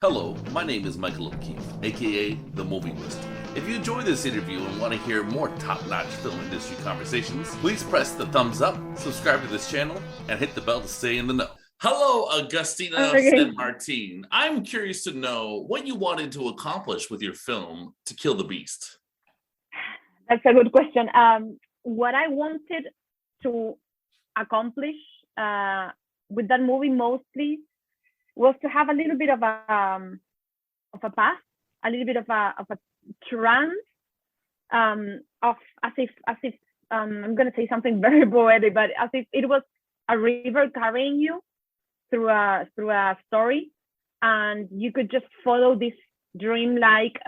Hello, my name is Michael O'Keefe, aka The Movie Wizard. If you enjoy this interview and want to hear more top-notch film industry conversations, please press the thumbs up, subscribe to this channel, and hit the bell to stay in the know. Hello, Agustina Okay, San Martin. I'm curious to know what you wanted to accomplish with your film To Kill the Beast. that's a good question. What I wanted to accomplish with that movie mostly was to have a little bit of a past, a little bit of a trance, of as if I'm gonna say something very poetic, but as if it was a river carrying you through a story, and you could just follow this dream-like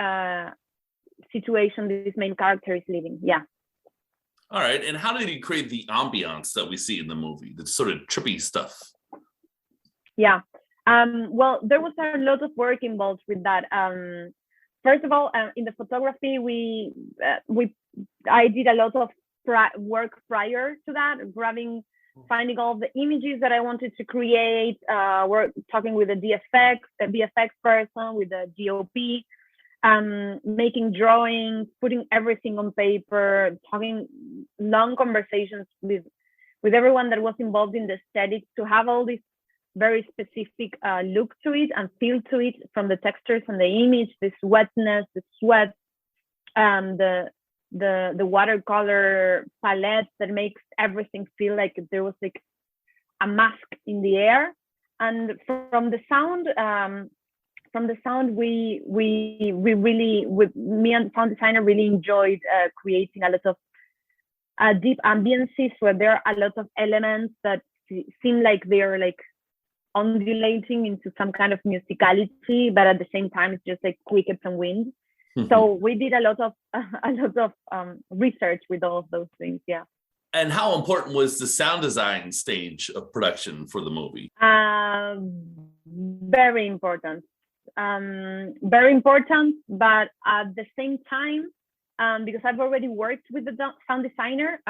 situation this main character is living. Yeah. All right, and how did you create the ambiance that we see in the movie, the sort of trippy stuff? Yeah. Well, there was a lot of work involved with that. First of all, in the photography, I did a lot of work prior to that, finding all the images that I wanted to create. Talking with the VFX person, with the DOP, making drawings, putting everything on paper, talking long conversations with everyone that was involved in the aesthetics to have all this very specific look to it and feel to it, from the textures and the image, this wetness, the sweat, the watercolor palette that makes everything feel like there was like a mask in the air. And from the sound, we really, with me and the sound designer, really enjoyed creating a lot of deep ambiences where there are a lot of elements that seem like they're like undulating into some kind of musicality, but at the same time it's just like crickets and wind. So we did a lot of research with all of those things. Yeah. And how important was the sound design stage of production for the movie? Very important. Very important, but at the same time, because I've already worked with the sound designer,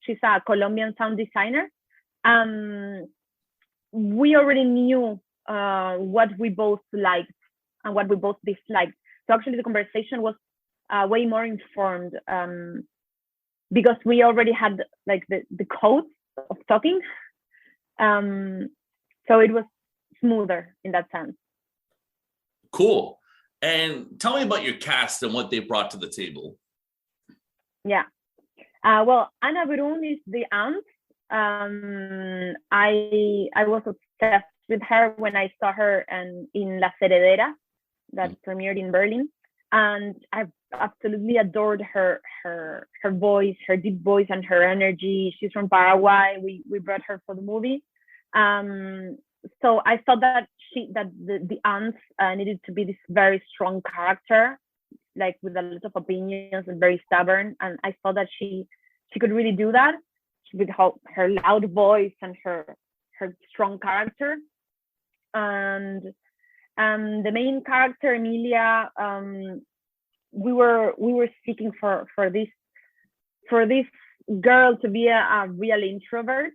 she's a Colombian sound designer. We already knew what we both liked and what we both disliked. So actually the conversation was way more informed, because we already had like the codes of talking. So it was smoother in that sense. Cool. And tell me about your cast and what they brought to the table. Yeah. Well, Ana Brun is the aunt. I was obsessed with her when I saw her in La Heredera, that premiered in Berlin, and I absolutely adored her voice, her deep voice, and her energy. She's from Paraguay. We brought her for the movie. So I thought that the aunt needed to be this very strong character, like with a lot of opinions and very stubborn. And I thought that she could really do that with her loud voice and her strong character. And the main character, Emilia, we were seeking for this girl to be a real introvert.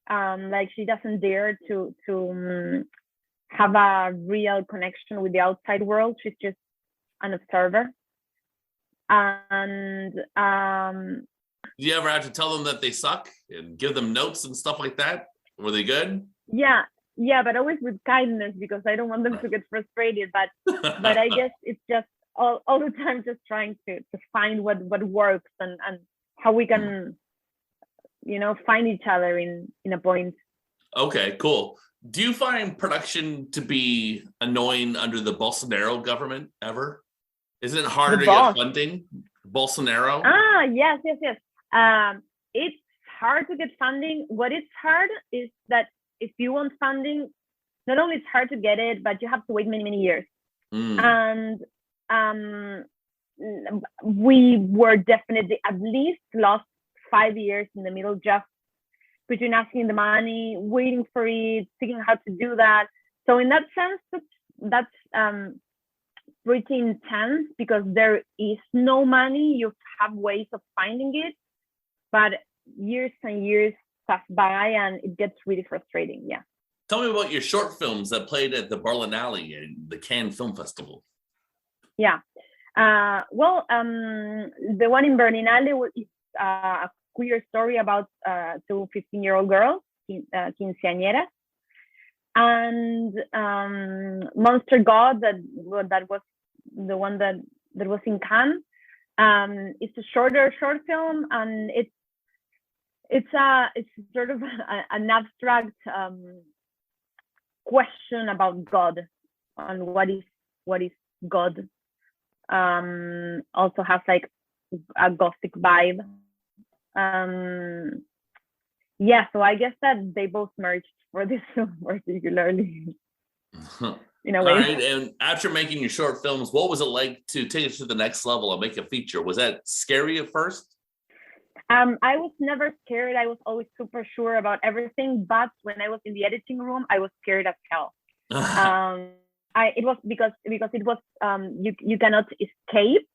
Like she doesn't dare to have a real connection with the outside world. She's just an observer. And do you ever have to tell them that they suck and give them notes and stuff like that? Were they good? Yeah, but always with kindness, because I don't want them to get frustrated. But I guess it's just all the time just trying to find what works and how we can, find each other in a point. Okay, cool. Do you find production to be annoying under the Bolsonaro government ever? Isn't it harder to get funding? Bolsonaro? Yes. It's hard to get funding. What is hard is that if you want funding, not only it's hard to get it, but you have to wait many, many years. And we were definitely at least lost 5 years in the middle, just between asking the money, waiting for it, thinking how to do that. So in that sense, that's pretty intense, because there is no money. You have ways of finding it, but years and years pass by and it gets really frustrating. Yeah. Tell me about your short films that played at the Berlinale and the Cannes Film Festival. Yeah. The one in Berlinale is a queer story about two 15-year-old girls, quinceañeras, and Monster God, that was the one that was in Cannes. It's a short film, and it's sort of an abstract question about God and what is God. Also has like a gothic vibe. So I guess that they both merged for this film particularly. In a way. All right, and after making your short films, what was it like to take it to the next level and make a feature? Was that scary at first? I was never scared. I was always super sure about everything, but when I was in the editing room, I was scared as hell. It was because it was you cannot escape.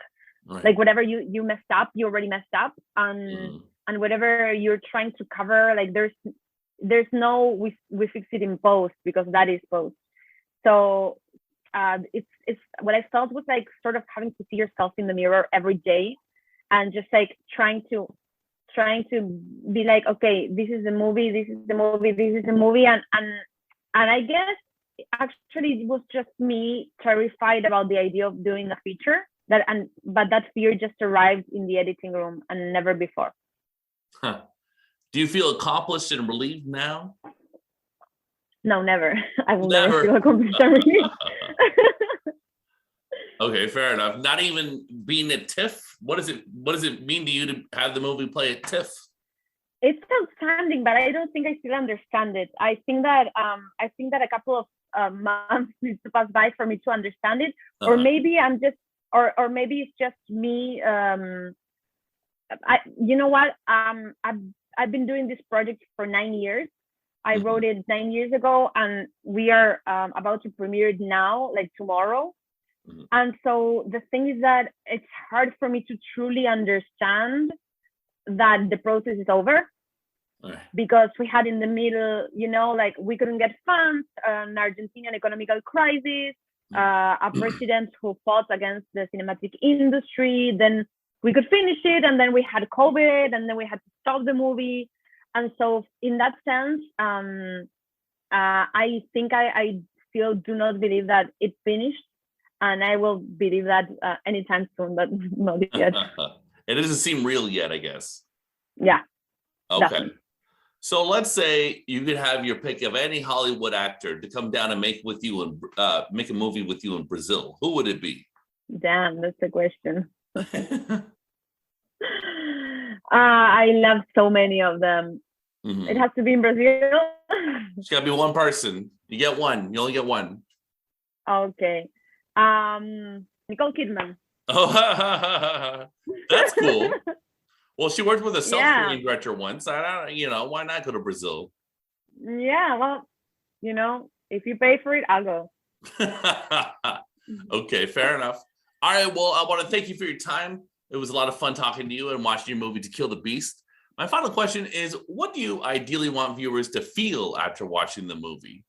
Right. Like whatever you messed up, you already messed up, and whatever you're trying to cover, like there's no we fix it in post, because that is post. So it's what I felt was like sort of having to see yourself in the mirror every day, and just like trying to be like, okay, this is the movie, and I guess actually it was just me terrified about the idea of doing a feature, but that fear just arrived in the editing room and never before. Huh. Do you feel accomplished and relieved now? No, never. I will never feel accomplished and relieved. Okay, fair enough. Not even being at TIFF? What does it mean to you to have the movie play at TIFF? It's outstanding, but I don't think I still understand it. I think that a couple of months need to pass by for me to understand it, or maybe I'm just, or maybe it's just me. You know what? I've been doing this project for 9 years. I wrote it 9 years ago, and we are about to premiere it now, like tomorrow. And so the thing is that it's hard for me to truly understand that the process is over, because we had in the middle, like we couldn't get funds, an Argentinian economical crisis, a president who fought against the cinematic industry. Then we could finish it, and then we had COVID, and then we had to stop the movie. And so in that sense, I think I still do not believe that it finished. And I will believe that anytime soon, but not yet. It doesn't seem real yet, I guess. Yeah. Okay. Definitely. So let's say you could have your pick of any Hollywood actor to come down and make a movie with you in Brazil. Who would it be? Damn, that's a question. I love so many of them. Mm-hmm. It has to be in Brazil. It's got to be one person. You get one. You only get one. Okay. Nicole Kidman. Oh, that's cool. Well, she worked with a South Korean director once. Why not go to Brazil? Yeah, well, if you pay for it, I'll go. Okay, fair enough. All right, well, I want to thank you for your time. It was a lot of fun talking to you and watching your movie To Kill the Beast. My final question is, what do you ideally want viewers to feel after watching the movie?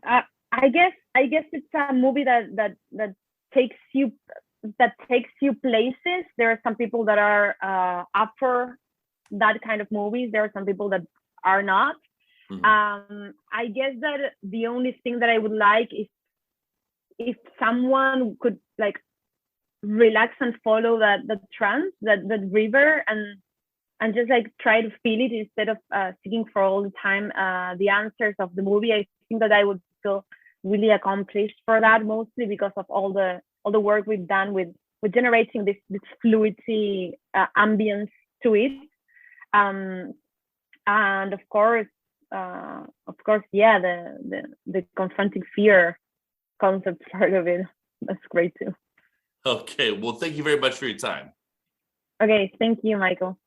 I guess it's a movie that takes you places. There are some people that are up for that kind of movies. There are some people that are not. Mm-hmm. I guess that the only thing that I would like is if someone could like relax and follow that trance, that river, and just like try to feel it instead of seeking for all the time the answers of the movie. I think that I would feel really accomplished for that, mostly because of all the work we've done with generating this fluidity ambience to it, and of course, the confronting fear concept part of it. That's great too. Okay, well, thank you very much for your time. Okay, thank you, Michael.